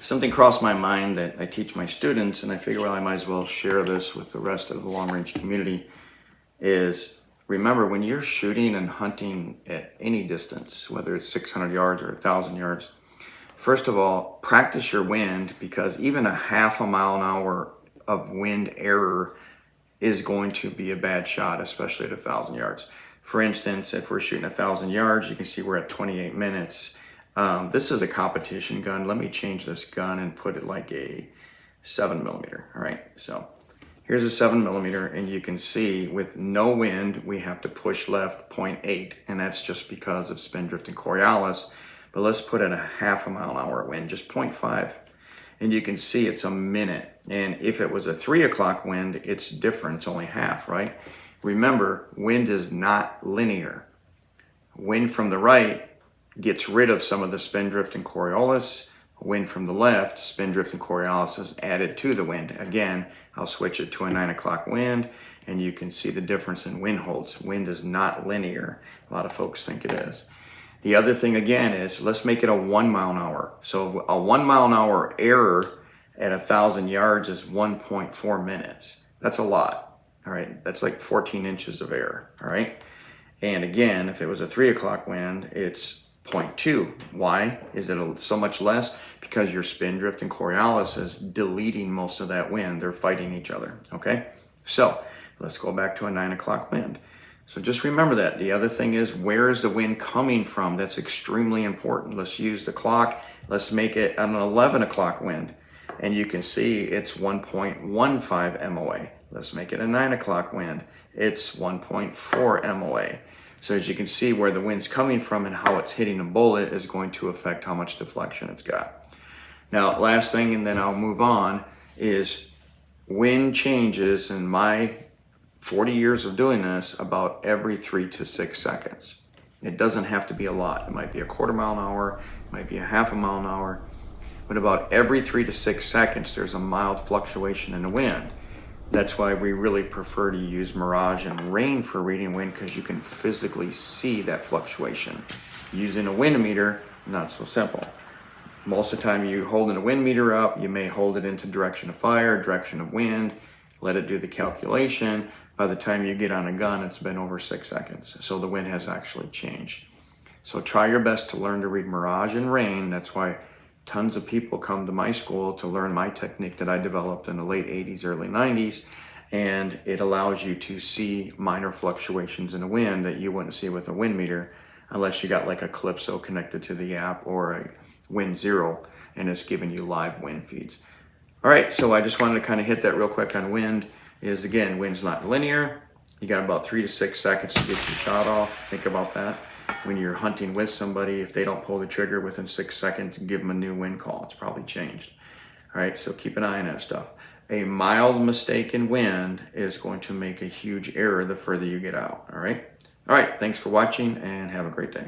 Something crossed my mind that I teach my students, and I figure, well, I might as well share this with the rest of the long range community, is remember when you're shooting and hunting at any distance, whether it's 600 yards or 1,000 yards, first of all, practice your wind, because even a half a mile an hour of wind error is going to be a bad shot, especially at 1,000 yards. For instance, if we're shooting 1,000 yards, you can see we're at 28 minutes. This is a competition gun. Let me change this gun and put it like a 7mm. All right, so here's a 7mm, and you can see with no wind, we have to push left 0.8, and that's just because of spin drift and Coriolis. But let's put it a half a mile an hour wind, just 0.5. And you can see it's a minute. And if it was a 3 o'clock wind, it's different, it's only half, right? Remember, wind is not linear. Wind from the right gets rid of some of the spin drift and Coriolis. Wind from the left, spin drift and Coriolis is added to the wind. Again, I'll switch it to a 9 o'clock wind, and you can see the difference in wind holds. Wind is not linear. A lot of folks think it is. The other thing again is, let's make it a 1 mile an hour. So a 1 mile an hour error at 1,000 yards is 1.4 minutes. That's a lot, all right? That's like 14 inches of error, all right? And again, if it was a 3 o'clock wind, it's 0.2. Why is it so much less? Because your spin drift and Coriolis is deleting most of that wind. They're fighting each other, okay? So let's go back to a 9 o'clock wind. So just remember that. The other thing is, where is the wind coming from? That's extremely important. Let's use the clock. Let's make it an 11 o'clock wind. And you can see it's 1.15 MOA. Let's make it a 9 o'clock wind. It's 1.4 MOA. So as you can see, where the wind's coming from and how it's hitting a bullet is going to affect how much deflection it's got. Now, last thing, and then I'll move on, is wind changes in my 40 years of doing this about every 3 to 6 seconds. It doesn't have to be a lot. It might be a 1/4 mile an hour, it might be a 1/2 mile an hour, but about every 3 to 6 seconds, there's a mild fluctuation in the wind. That's why we really prefer to use mirage and rain for reading wind, because you can physically see that fluctuation. Using a wind meter, not so simple. Most of the time you holding a wind meter up, you may hold it into direction of fire, direction of wind, let it do the calculation. By the time you get on a gun, it's been over 6 seconds. So the wind has actually changed. So try your best to learn to read mirage and rain. That's why tons of people come to my school to learn my technique that I developed in the late 80s, early 90s. And it allows you to see minor fluctuations in the wind that you wouldn't see with a wind meter, unless you got like a Calypso connected to the app or a Wind Zero, and it's giving you live wind feeds. All right, so I just wanted to kind of hit that real quick on wind. Is again, wind's not linear. You got about 3 to 6 seconds to get your shot off. Think about that. When you're hunting with somebody, if they don't pull the trigger within 6 seconds, give them a new wind call. It's probably changed. All right, so keep an eye on that stuff. A mild mistake in wind is going to make a huge error the further you get out. All right, thanks for watching and have a great day.